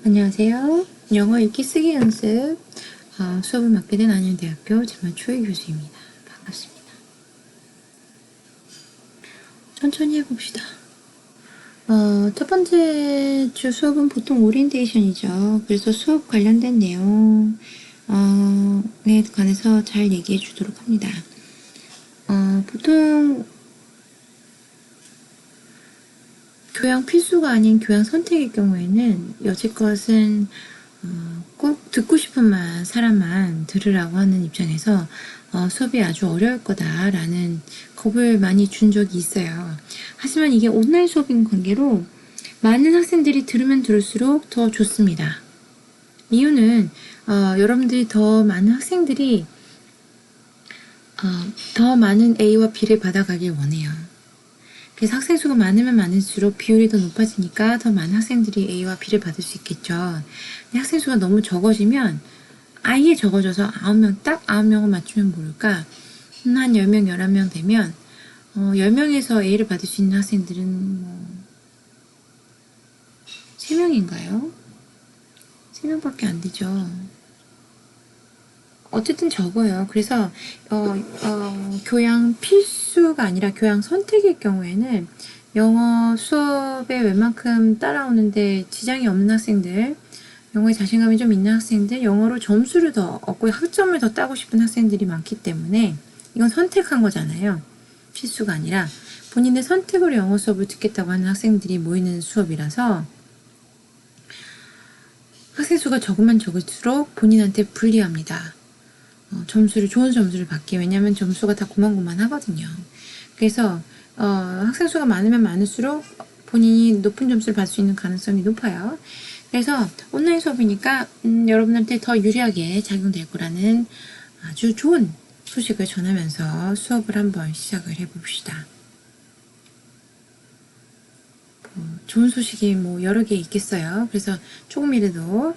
안녕하세요. 영어 읽기 쓰기 연습 수업을 맡게 된 안양대학교 제만초희 교수입니다. 반갑습니다. 천천히 해봅시다. 첫 번째 주 수업은 보통 오리엔테이션이죠. 그래서 수업 관련된 내용에 관해서 잘 얘기해 주도록 합니다. 보통 교양 필수가 아닌 교양 선택의 경우에는 여지껏은 꼭 듣고 싶은 사람만 들으라고 하는 입장에서 수업이 아주 어려울 거다라는 겁을 많이 준 적이 있어요. 하지만 이게 온라인 수업인 관계로 많은 학생들이 들으면 들을수록 더 좋습니다. 이유는 여러분들이 더 많은 학생들이 더 많은 A와 B를 받아가길 원해요. 그래서 학생 수가 많으면 많을수록 비율이 더 높아지니까 더 많은 학생들이 A와 B를 받을 수 있겠죠. 근데 학생 수가 너무 적어지면 아예 적어져서 9명, 딱 9명을 맞추면 모를까 한 10명, 11명 되면 10명에서 A를 받을 수 있는 학생들은 3명인가요? 3명밖에 안 되죠. 어쨌든 적어요. 그래서 교양 필수가 아니라 교양 선택일 경우에는 영어 수업에 웬만큼 따라오는데 지장이 없는 학생들, 영어에 자신감이 좀 있는 학생들, 영어로 점수를 더 얻고 학점을 더 따고 싶은 학생들이 많기 때문에 이건 선택한 거잖아요. 필수가 아니라 본인의 선택으로 영어 수업을 듣겠다고 하는 학생들이 모이는 수업이라서 학생 수가 적으면 적을수록 본인한테 불리합니다. 좋은 점수를 받기. 왜냐하면 점수가 다 고만고만하거든요. 그래서 학생 수가 많으면 많을수록 본인이 높은 점수를 받을 수 있는 가능성이 높아요. 그래서 온라인 수업이니까 여러분한테 더 유리하게 작용될 거라는 아주 좋은 소식을 전하면서 수업을 한번 시작을 해봅시다. 좋은 소식이 여러 개 있겠어요. 그래서 조금이라도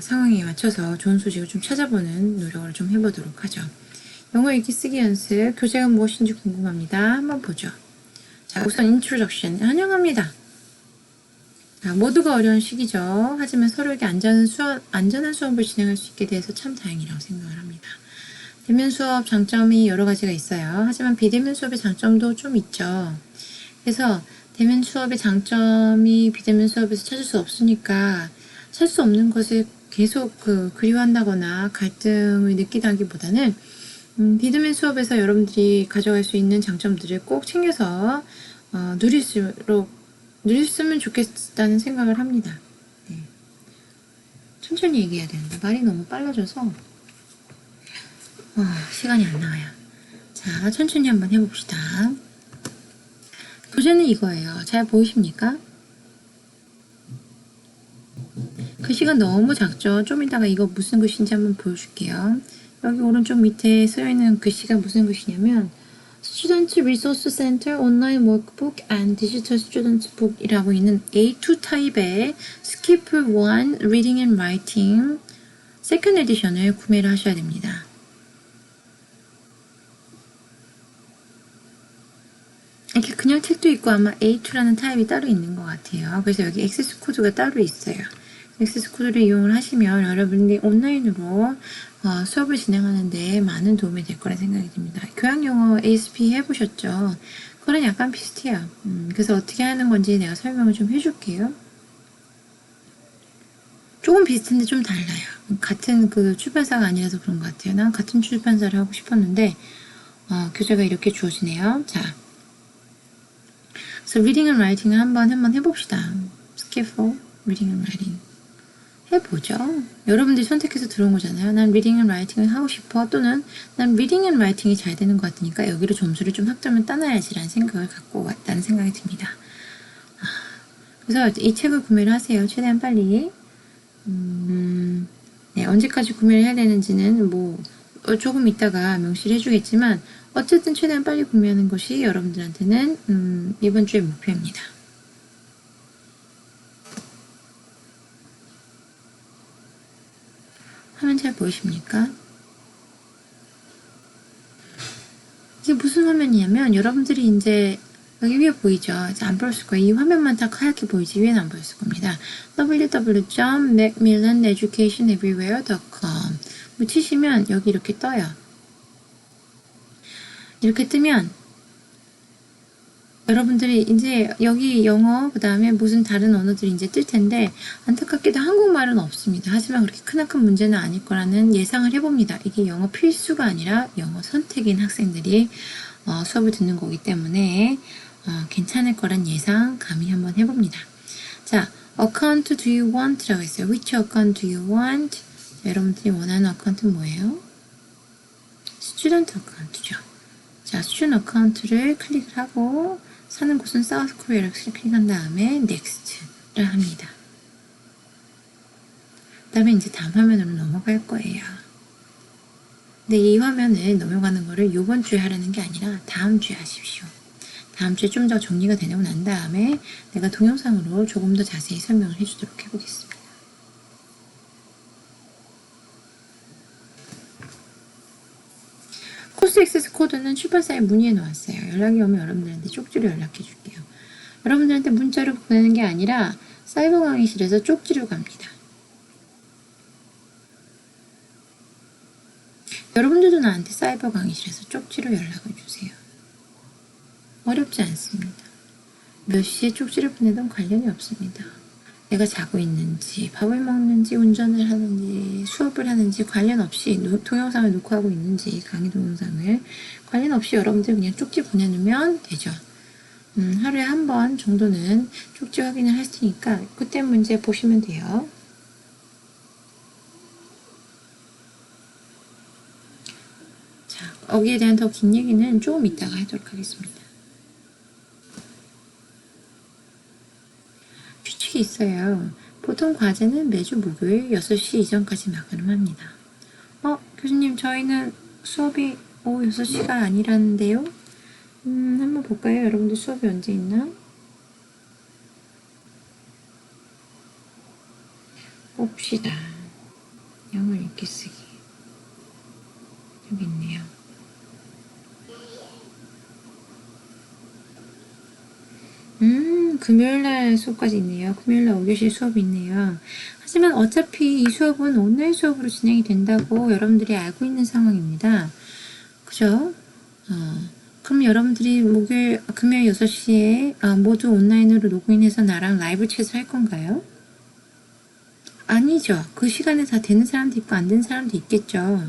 상황에 맞춰서 좋은 소식을 좀 찾아보는 노력을 좀 해보도록 하죠. 영어 읽기 쓰기 연습, 교재가 무엇인지 궁금합니다. 한번 보죠. 자, 우선 인트로덕션, 환영합니다. 모두가 어려운 시기죠. 하지만 서로에게 안전한 수업을 진행할 수 있게 돼서 참 다행이라고 생각을 합니다. 대면 수업 장점이 여러 가지가 있어요. 하지만 비대면 수업의 장점도 좀 있죠. 그래서 대면 수업의 장점이 비대면 수업에서 찾을 수 없으니까 찾을 수 없는 것을 계속 그리워한다거나 갈등을 느끼다기보다는 비대면 수업에서 여러분들이 가져갈 수 있는 장점들을 꼭 챙겨서 누렸으면 좋겠다는 생각을 합니다. 네. 천천히 얘기해야 되는데 말이 너무 빨라져서 시간이 안 나와요. 자, 천천히 한번 해봅시다. 교재는 이거예요. 잘 보이십니까? 글씨가 너무 작죠? 좀 이따가 이거 무슨 글씨인지 한번 보여줄게요. 여기 오른쪽 밑에 쓰여있는 글씨가 무슨 글씨냐면 Student Resource Center Online Workbook and Digital Student Book 이라고 있는 A2 타입의 Skip 1 Reading and Writing 세컨 에디션을 구매를 하셔야 됩니다. 이렇게 그냥 책도 있고 아마 A2라는 타입이 따로 있는 것 같아요. 그래서 여기 액세스 코드가 따로 있어요. 액세스 코드를 이용을 하시면 여러분들이 온라인으로 수업을 진행하는데 많은 도움이 될 거라 생각이 듭니다. 교양영어 ASP 해보셨죠? 그거랑 약간 비슷해요. 그래서 어떻게 하는 건지 내가 설명을 좀 해줄게요. 조금 비슷한데 좀 달라요. 같은 출판사가 아니라서 그런 것 같아요. 난 같은 출판사를 하고 싶었는데 교재가 이렇게 주어지네요. 자, 그래서 리딩 앤 라이팅을 한번 해봅시다. 스케프 리딩 앤 라이팅 해보죠. 여러분들이 선택해서 들어온 거잖아요. 난 리딩 앤 라이팅을 하고 싶어. 또는 난 리딩 앤 라이팅이 잘 되는 것 같으니까 여기로 점수를 좀 학점을 따놔야지라는 생각을 갖고 왔다는 생각이 듭니다. 그래서 이 책을 구매를 하세요. 최대한 빨리. 네, 언제까지 구매를 해야 되는지는 조금 이따가 명시를 해주겠지만 어쨌든 최대한 빨리 구매하는 것이 여러분들한테는 이번 주의 목표입니다. 화면 잘 보이십니까? 이게 무슨 화면이냐면 여러분들이 이제 여기 위에 보이죠? 이제 안 보였을 거예요. 이 화면만 딱 하얗게 보이지 위에는 안 보였을 겁니다. www.macmillaneducationeverywhere.com 뭐 치시면 여기 이렇게 떠요. 이렇게 뜨면 여러분들이 이제 여기 영어 그 다음에 무슨 다른 언어들이 이제 뜰 텐데 안타깝게도 한국말은 없습니다. 하지만 그렇게 크나큰 문제는 아닐 거라는 예상을 해봅니다. 이게 영어 필수가 아니라 영어 선택인 학생들이 수업을 듣는 거기 때문에 괜찮을 거란 예상 감히 한번 해봅니다. 자, account do you want? 라고 했어요. Which account do you want? 여러분들이 원하는 어카운트는 뭐예요? student account죠. 자, student account를 클릭을 하고 사는 곳은 사우스 코리아를 클릭한 다음에 넥스트를 합니다. 그 다음에 이제 다음 화면으로 넘어갈 거예요. 근데 이 화면을 넘어가는 거를 이번 주에 하라는 게 아니라 다음 주에 하십시오. 다음 주에 좀 더 정리가 되고 난 다음에 내가 동영상으로 조금 더 자세히 설명을 해주도록 해보겠습니다. 코스 액세스 코드는 출판사에 문의해 놓았어요. 연락이 오면 여러분들한테 쪽지로 연락해 줄게요. 여러분들한테 문자로 보내는 게 아니라 사이버 강의실에서 쪽지로 갑니다. 여러분들도 나한테 사이버 강의실에서 쪽지로 연락을 주세요. 어렵지 않습니다. 몇 시에 쪽지를 보내든 관련이 없습니다. 내가 자고 있는지, 밥을 먹는지, 운전을 하는지, 수업을 하는지 관련 없이 동영상을 녹화하고 있는지, 강의 동영상을 관련 없이 여러분들 그냥 쪽지 보내놓으면 되죠. 하루에 한 번 정도는 쪽지 확인을 할 테니까 그때 문제 보시면 돼요. 자, 거기에 대한 더 긴 얘기는 조금 이따가 하도록 하겠습니다. 규칙이 있어요. 보통 과제는 매주 목요일 6시 이전까지 마감을 합니다. 교수님 저희는 수업이 오후 6시가 아니라는데요? 한번 볼까요? 여러분들 수업이 언제 있나? 봅시다. 영어 읽기 쓰기. 여기 있네요. 금요일날 수업까지 있네요. 금요일날 5교시 수업이 있네요. 하지만 어차피 이 수업은 온라인 수업으로 진행이 된다고 여러분들이 알고 있는 상황입니다. 그죠? 그럼 여러분들이 금요일 6시에 모두 온라인으로 로그인해서 나랑 라이브 챗을 할 건가요? 아니죠. 그 시간에 다 되는 사람도 있고 안 되는 사람도 있겠죠.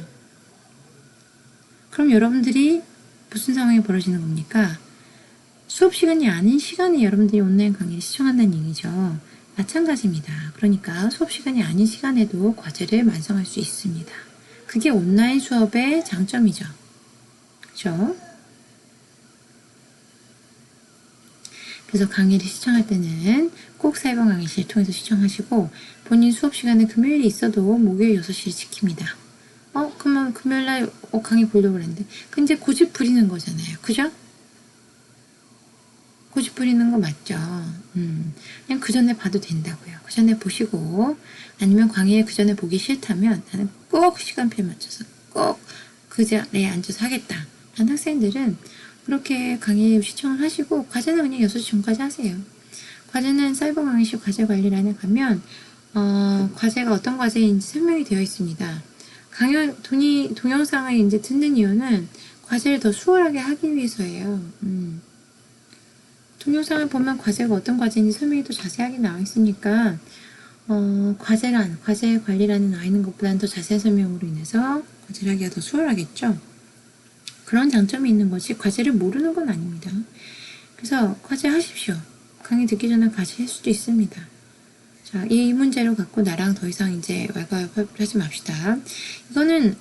그럼 여러분들이 무슨 상황이 벌어지는 겁니까? 수업 시간이 아닌 시간에 여러분들이 온라인 강의를 시청한다는 얘기죠. 마찬가지입니다. 그러니까 수업 시간이 아닌 시간에도 과제를 완성할 수 있습니다. 그게 온라인 수업의 장점이죠. 그죠? 그래서 강의를 시청할 때는 꼭 사이버 강의실 통해서 시청하시고 본인 수업 시간에 금요일이 있어도 목요일 6시를 지킵니다. 그러면 금요일날 강의 보려고 그랬는데 근데 고집 부리는 거잖아요. 그죠? 고집 부리는 거 맞죠? 그냥 그 전에 봐도 된다고요. 그 전에 보시고 아니면 강의 그 전에 보기 싫다면 나는 꼭 시간표에 맞춰서 꼭 그 자리에 앉아서 하겠다 라는 학생들은 그렇게 강의 시청을 하시고 과제는 그냥 6시 전까지 하세요. 과제는 사이버 강의실 과제 관리란에 가면 과제가 어떤 과제인지 설명이 되어 있습니다. 동영상을 이제 듣는 이유는 과제를 더 수월하게 하기 위해서예요. 동영상을 보면 과제가 어떤 과제인지 설명이 더 자세하게 나와 있으니까 과제 관리란에 나와 있는 것보다는 더 자세한 설명으로 인해서 과제를 하기가 더 수월하겠죠. 그런 장점이 있는 것이 과제를 모르는 건 아닙니다. 그래서 과제 하십시오. 강의 듣기 전에 과제 할 수도 있습니다. 자, 이 문제를 갖고 나랑 더 이상 이제 왈가왈부를 하지 맙시다. 이거는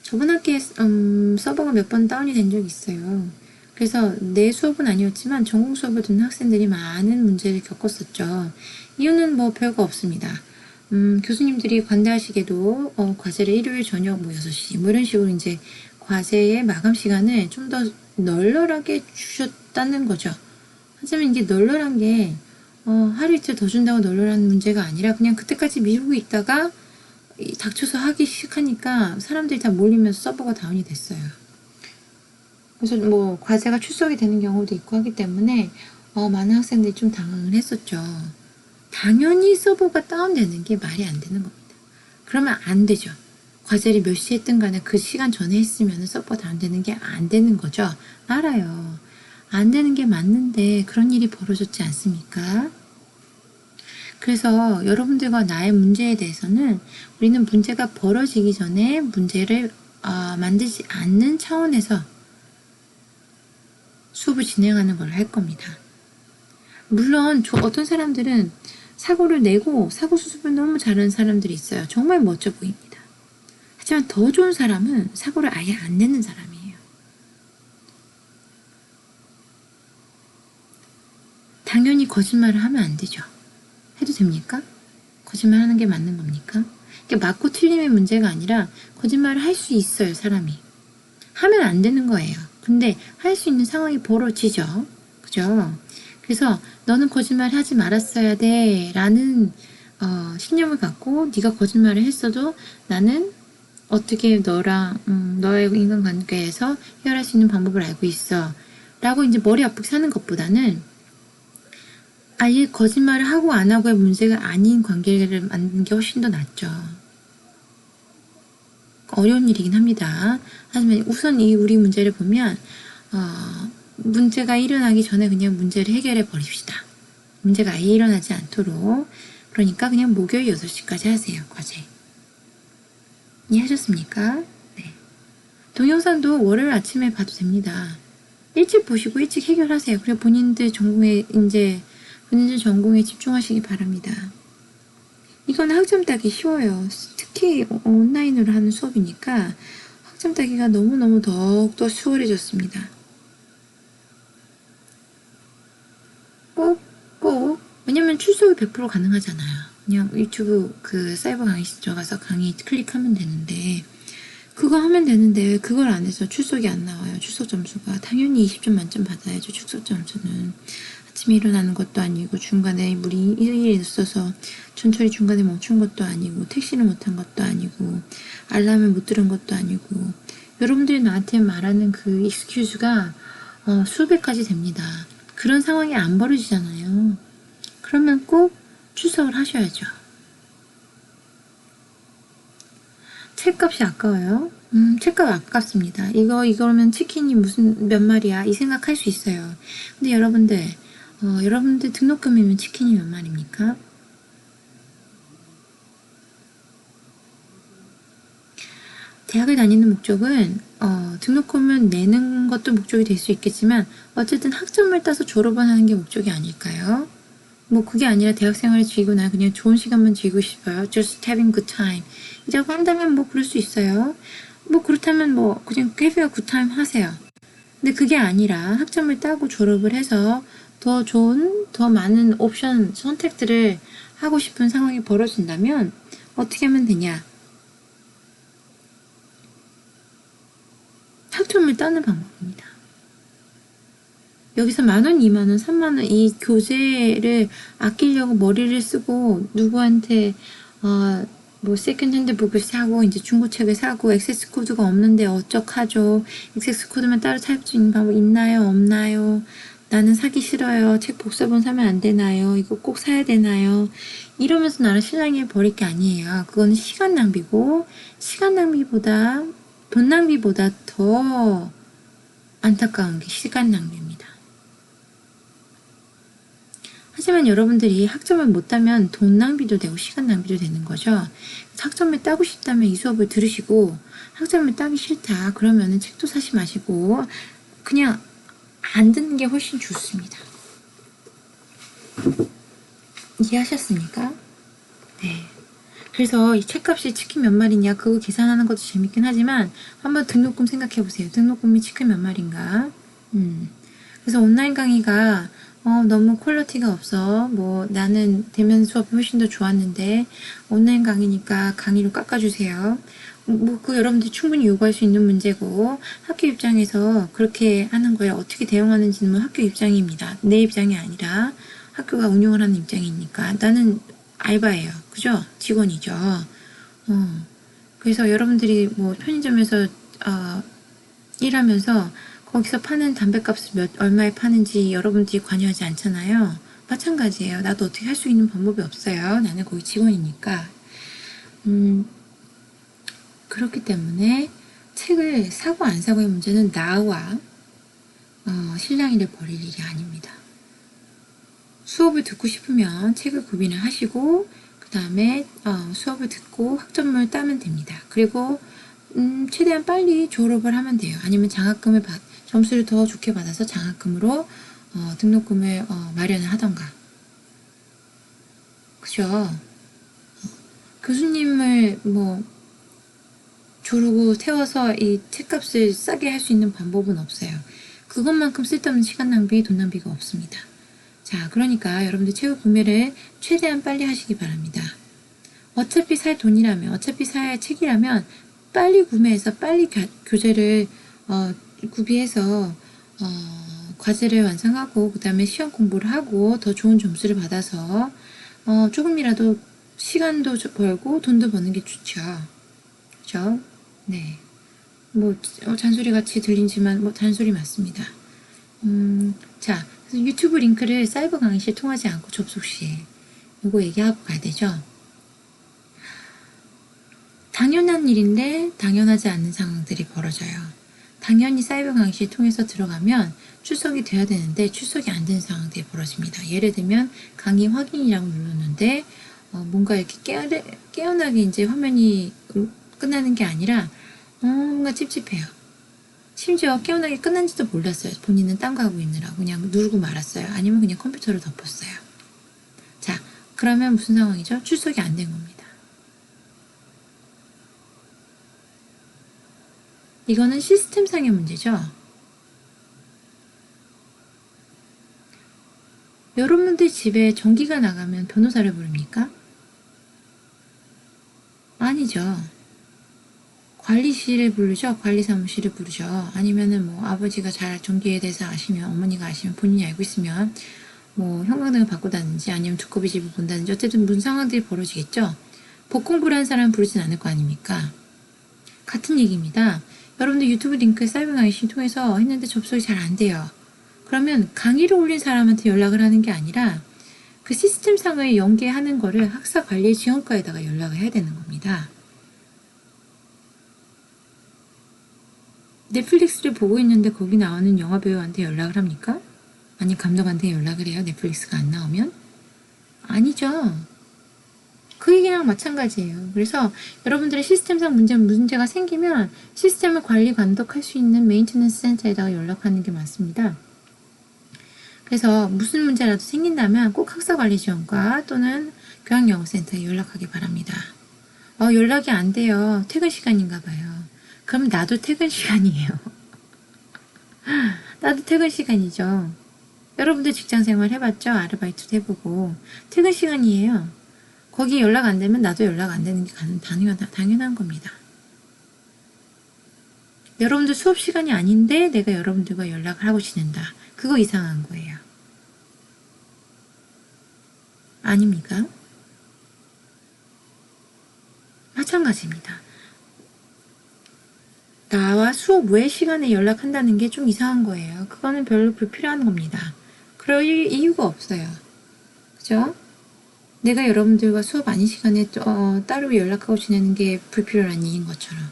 저번 학기에 서버가 몇 번 다운이 된 적이 있어요. 그래서 내 수업은 아니었지만 전공 수업을 듣는 학생들이 많은 문제를 겪었었죠. 이유는 뭐 별거 없습니다. 교수님들이 관대하시게도 과제를 일요일 저녁 6시 이런 식으로 이제 과제의 마감 시간을 좀 더 널널하게 주셨다는 거죠. 하지만 이게 널널한 게 하루 이틀 더 준다고 널널한 문제가 아니라 그냥 그때까지 미루고 있다가 닥쳐서 하기 시작하니까 사람들이 다 몰리면서 서버가 다운이 됐어요. 그래서 뭐 과제가 출석이 되는 경우도 있고 하기 때문에 많은 학생들이 좀 당황을 했었죠. 당연히 서버가 다운되는 게 말이 안 되는 겁니다. 그러면 안 되죠. 과제를 몇 시에 했든 간에 그 시간 전에 했으면 서버가 다운되는 게 안 되는 거죠. 알아요. 안 되는 게 맞는데 그런 일이 벌어졌지 않습니까? 그래서 여러분들과 나의 문제에 대해서는 우리는 문제가 벌어지기 전에 문제를 만들지 않는 차원에서 수업을 진행하는 걸 할 겁니다. 물론 어떤 사람들은 사고를 내고 사고 수습을 너무 잘하는 사람들이 있어요. 정말 멋져 보입니다. 하지만 더 좋은 사람은 사고를 아예 안 내는 사람이에요. 당연히 거짓말을 하면 안 되죠. 해도 됩니까? 거짓말하는 게 맞는 겁니까? 이게 맞고 틀림의 문제가 아니라 거짓말을 할 수 있어요, 사람이. 하면 안 되는 거예요. 근데 할 수 있는 상황이 벌어지죠. 그죠? 그래서 너는 거짓말 하지 말았어야 돼 라는 신념을 갖고 네가 거짓말을 했어도 나는 어떻게 너의 인간관계에서 해결할 수 있는 방법을 알고 있어 라고 이제 머리 아프게 사는 것보다는 아예 거짓말을 하고 안 하고의 문제가 아닌 관계를 만드는 게 훨씬 더 낫죠. 어려운 일이긴 합니다. 하지만 우선 이 우리 문제를 보면 문제가 일어나기 전에 그냥 문제를 해결해 버립시다. 문제가 아예 일어나지 않도록. 그러니까 그냥 목요일 6시까지 하세요. 과제. 이해하셨습니까? 네. 동영상도 월요일 아침에 봐도 됩니다. 일찍 보시고 일찍 해결하세요. 그리고 본인들 전공에 집중하시기 바랍니다. 이건 학점 따기 쉬워요. 특히 온라인으로 하는 수업이니까 학점 따기가 너무너무 더욱더 수월해졌습니다. 왜냐면 출석이 100% 가능하잖아요. 그냥 유튜브 그 사이버 강의실 들어가서 강의 클릭하면 되는데 그거 하면 되는데 그걸 안 해서 출석이 안 나와요. 출석 점수가. 당연히 20점 만점 받아야죠. 출석 점수는. 아침에 일어나는 것도 아니고 중간에 물이 일이 있어서 전철이 중간에 멈춘 것도 아니고 택시를 못 탄 것도 아니고 알람을 못 들은 것도 아니고 여러분들이 나한테 말하는 그 익스큐즈가 수백 가지 됩니다. 그런 상황이 안 벌어지잖아요. 그러면 꼭 출석을 하셔야죠. 책값이 아까워요? 책값 아깝습니다. 이거면 치킨이 무슨 몇 마리야? 이 생각할 수 있어요. 근데 여러분들 등록금이면 치킨이 몇 마리입니까? 대학을 다니는 목적은 등록금을 내는 것도 목적이 될 수 있겠지만 어쨌든 학점을 따서 졸업을 하는 게 목적이 아닐까요? 뭐 그게 아니라 대학생활을 즐기고 나 그냥 좋은 시간만 즐기고 싶어요. Just having good time. 이라고 한다면 뭐 그럴 수 있어요. 뭐 그렇다면 뭐 그냥 have a good time 하세요. 근데 그게 아니라 학점을 따고 졸업을 해서 더 좋은, 더 많은 옵션, 선택들을 하고 싶은 상황이 벌어진다면 어떻게 하면 되냐? 학점을 따는 방법입니다. 여기서 10,000원, 20,000원, 30,000원 이 교재를 아끼려고 머리를 쓰고 누구한테 뭐 세컨핸드 북을 사고 이제 중고책을 사고 액세스 코드가 없는데 어쩌하죠? 액세스 코드만 따로 살 수 있는 방법 있나요? 없나요? 나는 사기 싫어요. 책 복사본 사면 안 되나요? 이거 꼭 사야 되나요? 이러면서 나는 실랑이 버릴 게 아니에요. 그거는 시간 낭비고 시간 낭비보다 돈 낭비보다 더 안타까운 게 시간 낭비입니다. 하지만 여러분들이 학점을 못 따면 돈 낭비도 되고 시간 낭비도 되는 거죠. 학점을 따고 싶다면 이 수업을 들으시고 학점을 따기 싫다 그러면은 책도 사지 마시고 그냥 안 듣는 게 훨씬 좋습니다. 이해하셨습니까? 네. 그래서 이 책값이 치킨 몇 마리냐 그거 계산하는 것도 재밌긴 하지만 한번 등록금 생각해 보세요. 등록금이 치킨 몇 마리인가? 그래서 온라인 강의가 너무 퀄리티가 없어. 뭐 나는 대면 수업이 훨씬 더 좋았는데 온라인 강의니까 강의로 깎아주세요. 뭐 그 여러분들이 충분히 요구할 수 있는 문제고 학교 입장에서 그렇게 하는 거에 어떻게 대응하는지는 뭐 학교 입장입니다. 내 입장이 아니라 학교가 운영을 하는 입장이니까 나는 알바예요. 그죠? 직원이죠. 그래서 여러분들이 뭐 편의점에서 일하면서 거기서 파는 담배값을 얼마에 파는지 여러분들이 관여하지 않잖아요. 마찬가지예요. 나도 어떻게 할 수 있는 방법이 없어요. 나는 거기 직원이니까. 그렇기 때문에 책을 사고 안 사고의 문제는 나와 신랑이를 버릴 일이 아닙니다. 수업을 듣고 싶으면 책을 구비를 하시고 그 다음에 수업을 듣고 학점을 따면 됩니다. 그리고 최대한 빨리 졸업을 하면 돼요. 아니면 장학금을 점수를 더 좋게 받아서 장학금으로 등록금을 마련을 하던가. 그죠? 교수님을 조르고 태워서 이 책값을 싸게 할 수 있는 방법은 없어요. 그것만큼 쓸데없는 시간 낭비, 돈 낭비가 없습니다. 자, 그러니까 여러분들 책 구매를 최대한 빨리 하시기 바랍니다. 어차피 살 돈이라면, 어차피 살 책이라면 빨리 구매해서 빨리 교재를 구비해서 과제를 완성하고 그 다음에 시험 공부를 하고 더 좋은 점수를 받아서 조금이라도 시간도 벌고 돈도 버는 게 좋죠. 그죠? 네. 잔소리 같이 들리지만 잔소리 맞습니다. 자, 그래서 유튜브 링크를 사이버 강의실 통하지 않고 접속 시 이거 얘기하고 가야 되죠. 당연한 일인데 당연하지 않는 상황들이 벌어져요. 당연히 사이버 강의실 통해서 들어가면 출석이 돼야 되는데 출석이 안 되는 상황들이 벌어집니다. 예를 들면 강의 확인이라고 눌렀는데 뭔가 이렇게 깨어나게 이제 화면이 끝나는 게 아니라 뭔가 찝찝해요. 심지어 깨어나게 끝난지도 몰랐어요. 본인은 딴 거 하고 있느라고 그냥 누르고 말았어요. 아니면 그냥 컴퓨터를 덮었어요. 자, 그러면 무슨 상황이죠? 출석이 안 된 겁니다. 이거는 시스템상의 문제죠. 여러분들 집에 전기가 나가면 변호사를 부릅니까? 아니죠. 관리실을 부르죠. 관리사무실을 부르죠. 아니면은 아버지가 잘 전기에 대해서 아시면, 어머니가 아시면, 본인이 알고 있으면 형광등을 바꾸다든지 아니면 두꺼비 집을 본다든지 어쨌든 무슨 상황들이 벌어지겠죠. 법 공부를 한 사람은 부르진 않을 거 아닙니까? 같은 얘기입니다. 여러분들 유튜브 링크 사이버 강의실 통해서 했는데 접속이 잘 안 돼요. 그러면 강의를 올린 사람한테 연락을 하는 게 아니라 그 시스템상을 연계하는 거를 학사관리지원과에다가 연락을 해야 되는 겁니다. 넷플릭스를 보고 있는데 거기 나오는 영화배우한테 연락을 합니까? 아니 감독한테 연락을 해요? 넷플릭스가 안 나오면? 아니죠. 그 얘기랑 마찬가지예요. 그래서 여러분들의 시스템상 문제가 생기면 시스템을 관리 감독할 수 있는 메인테넌스 센터에다가 연락하는 게 맞습니다. 그래서 무슨 문제라도 생긴다면 꼭 학사관리지원과 또는 교양영어센터에 연락하기 바랍니다. 연락이 안 돼요. 퇴근 시간인가 봐요. 그럼 나도 퇴근 시간이에요. 나도 퇴근 시간이죠. 여러분들 직장생활 해봤죠? 아르바이트도 해보고 퇴근 시간이에요. 거기 연락 안 되면 나도 연락 안 되는 게 당연한 겁니다. 여러분들 수업 시간이 아닌데 내가 여러분들과 연락을 하고 지낸다. 그거 이상한 거예요. 아닙니까? 마찬가지입니다. 나와 수업 외 시간에 연락한다는 게 좀 이상한 거예요. 그거는 별로 불필요한 겁니다. 그럴 이유가 없어요. 그죠? 내가 여러분들과 수업 아닌 시간에 따로 연락하고 지내는 게 불필요한 일인 것처럼.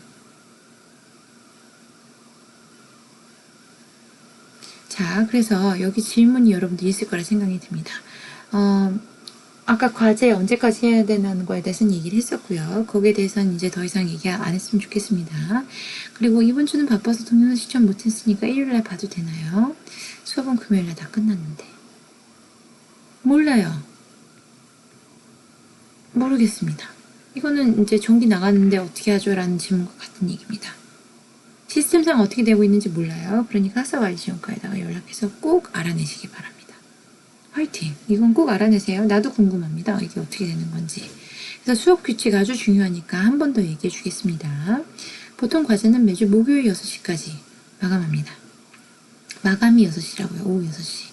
자, 그래서 여기 질문이 여러분들 있을 거라 생각이 듭니다. 아까 과제 언제까지 해야 되는 거에 대해서는 얘기를 했었고요. 거기에 대해서는 이제 더 이상 얘기 안 했으면 좋겠습니다. 그리고 이번 주는 바빠서 동영상 시청 못했으니까 일요일날 봐도 되나요? 수업은 금요일날 다 끝났는데. 몰라요. 모르겠습니다. 이거는 이제 전기 나갔는데 어떻게 하죠? 라는 질문과 같은 얘기입니다. 시스템상 어떻게 되고 있는지 몰라요. 그러니까 학사관리지원과에다가 연락해서 꼭 알아내시기 바랍니다. 화이팅! 이건 꼭 알아내세요. 나도 궁금합니다. 이게 어떻게 되는 건지. 그래서 수업 규칙 아주 중요하니까 한 번 더 얘기해 주겠습니다. 보통 과제는 매주 목요일 6시까지 마감합니다. 마감이 6시라고요. 오후 6시.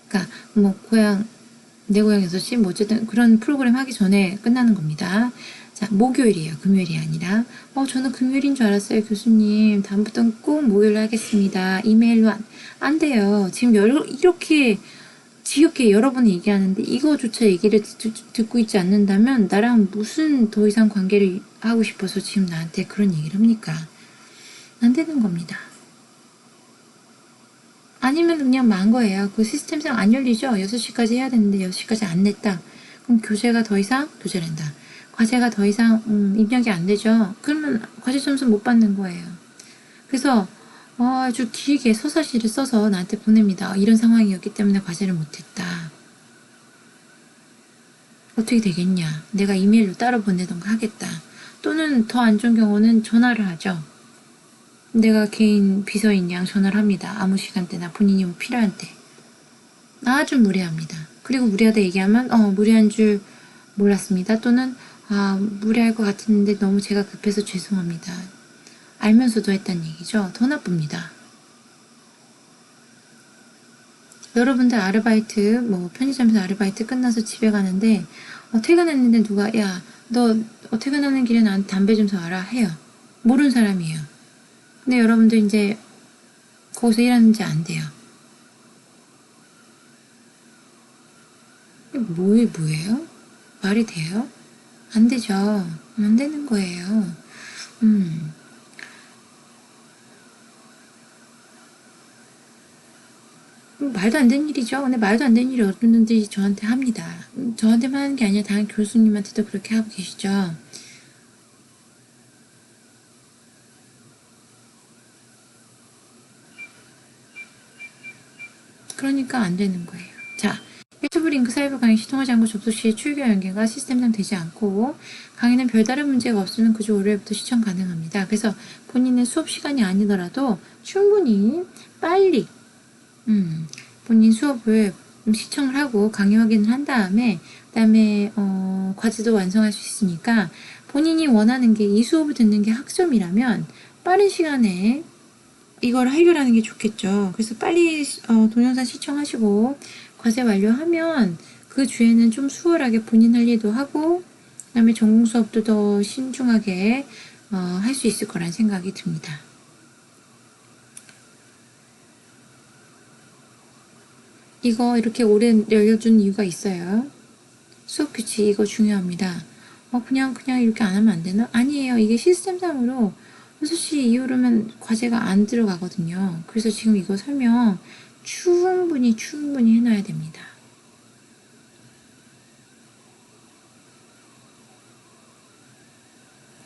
그러니까 내 고향 6시 어쨌든 그런 프로그램 하기 전에 끝나는 겁니다. 자, 목요일이에요. 금요일이 아니라. 저는 금요일인 줄 알았어요, 교수님. 다음부터는 꼭 목요일로 하겠습니다. 이메일로 안 돼요. 지금 이렇게 지겹게 여러 번 얘기하는데 이거조차 얘기를 듣고 있지 않는다면 나랑 무슨 더 이상 관계를 하고 싶어서 지금 나한테 그런 얘기를 합니까? 안 되는 겁니다. 아니면 그냥 망한 거예요. 그 시스템상 안 열리죠? 6시까지 해야 되는데 6시까지 안 냈다. 그럼 교재란다. 과제가 더 이상 입력이 안 되죠? 그러면 과제 점수 못 받는 거예요. 그래서 아주 길게 서사시를 써서 나한테 보냅니다. 이런 상황이었기 때문에 과제를 못했다. 어떻게 되겠냐? 내가 이메일로 따로 보내던가 하겠다. 또는 더 안 좋은 경우는 전화를 하죠. 내가 개인 비서인 양 전화를 합니다. 아무 시간대나 본인이 뭐 필요한 때. 아주 무례합니다. 그리고 무례하다 얘기하면 무례한 줄 몰랐습니다. 또는 무례할 것 같았는데 너무 제가 급해서 죄송합니다. 알면서도 했단 얘기죠. 더 나쁩니다. 여러분들 아르바이트 편의점에서 아르바이트 끝나서 집에 가는데 퇴근했는데 누가 야 너 퇴근하는 길에 나한테 담배 좀 사와라 해요. 모르는 사람이에요. 근데 여러분들 이제 거기서 일하는지 안 돼요. 뭐예요? 말이 돼요? 안 되죠. 안 되는 거예요. 말도 안 되는 일이죠. 근데 말도 안 되는 일이 어떤 분들이 저한테 합니다. 저한테만 하는 게 아니라 다른 교수님한테도 그렇게 하고 계시죠. 그러니까 안 되는 거예요. 자, 유튜브 링크 사이버 강의 시청하지 않고 접속 시 출결 연계가 시스템상 되지 않고 강의는 별다른 문제가 없으면 그저 월요일부터 시청 가능합니다. 그래서 본인의 수업 시간이 아니더라도 충분히 빨리 본인 수업을 시청을 하고 강의 확인을 한 다음에 그다음에 과제도 완성할 수 있으니까 본인이 원하는 게 이 수업을 듣는 게 학점이라면 빠른 시간에 이걸 해결하는 게 좋겠죠. 그래서 빨리 동영상 시청하시고 과제 완료하면 그 주에는 좀 수월하게 본인 할 일도 하고 그다음에 전공 수업도 더 신중하게 할 수 있을 거란 생각이 듭니다. 이거 이렇게 오래 열려준 이유가 있어요. 수업 규칙 이거 중요합니다. 그냥 이렇게 안 하면 안 되나? 아니에요. 이게 시스템상으로 6시 이후로면 과제가 안 들어가거든요. 그래서 지금 이거 설명 충분히 해놔야 됩니다.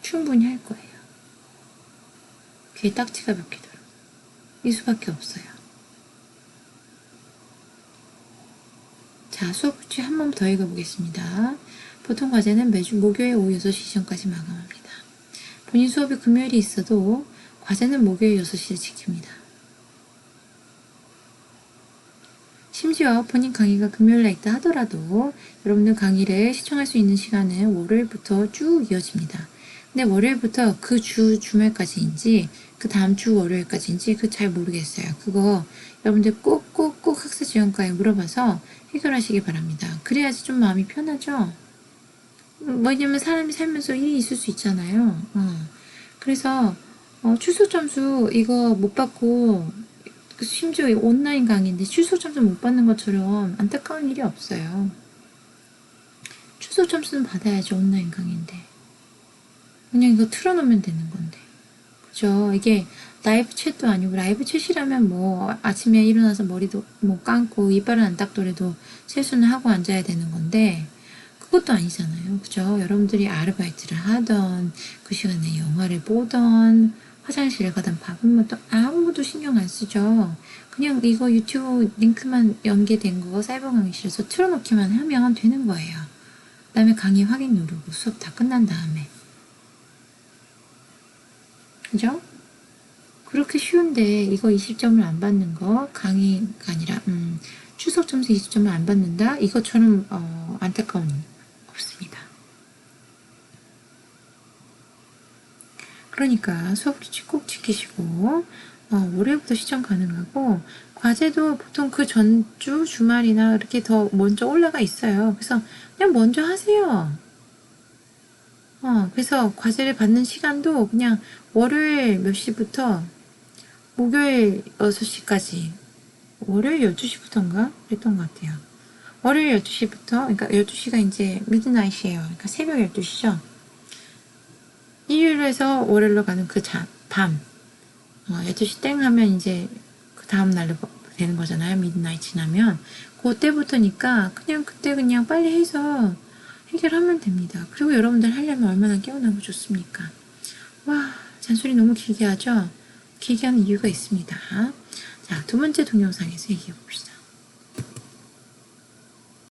충분히 할 거예요. 귀에 딱지가 몇 개 들어. 이 수밖에 없어요. 자, 수업 규칙 한 번 더 읽어보겠습니다. 보통 과제는 매주 목요일 오후 6시 전까지 마감합니다. 본인 수업이 금요일이 있어도 과제는 목요일 6시에 지킵니다. 심지어 본인 강의가 금요일에 있다 하더라도 여러분들 강의를 시청할 수 있는 시간은 월요일부터 쭉 이어집니다. 근데 월요일부터 그 주 주말까지인지 그 다음 주 월요일까지인지 잘 모르겠어요. 그거 여러분들 꼭 학사지원과에 물어봐서 해결하시기 바랍니다. 그래야지 좀 마음이 편하죠? 왜냐면 사람이 살면서 일이 있을 수 있잖아요. 그래서 출석 점수 이거 못 받고 심지어 온라인 강의인데 출석 점수 못 받는 것처럼 안타까운 일이 없어요. 출석 점수는 받아야죠. 온라인 강의인데. 그냥 이거 틀어놓으면 되는 건데. 그죠? 이게 라이브 챗도 아니고 라이브 챗이라면 뭐 아침에 일어나서 머리도 뭐 감고 이빨은 안 닦더라도 세수는 하고 앉아야 되는 건데 그것도 아니잖아요. 그죠? 여러분들이 아르바이트를 하던 그 시간에 영화를 보던 화장실에 가던 밥은 먹던 아무도 신경 안 쓰죠. 그냥 이거 유튜브 링크만 연계된 거 사이버 강의실에서 틀어놓기만 하면 되는 거예요. 그 다음에 강의 확인 누르고 수업 다 끝난 다음에. 그죠? 그렇게 쉬운데 이거 20점을 안 받는 거 강의가 아니라 추석 점수 20점을 안 받는다? 이것처럼 안타까운 없습니다. 그러니까 수업 규칙 꼭 지키시고 월요일부터 시청 가능하고 과제도 보통 그 전주 주말이나 이렇게 더 먼저 올라가 있어요. 그래서 그냥 먼저 하세요. 그래서 과제를 받는 시간도 그냥 월요일 몇 시부터 목요일 6시까지, 월요일 12시부터인가? 그랬던 것 같아요. 월요일 12시부터, 그러니까 12시가 이제 미드나잇이에요. 그러니까 새벽 12시죠. 일요일에서 월요일로 가는 그 밤, 12시 땡 하면 이제 그 다음 날로 되는 거잖아요. 미드나잇 지나면. 그때부터니까 그냥 그때 그냥 빨리 해서 해결하면 됩니다. 그리고 여러분들 하려면 얼마나 깨어나고 좋습니까? 와, 잔소리 너무 길게 하죠? 길게 하는 이유가 있습니다. 자, 두 번째 동영상에서 얘기해 봅시다.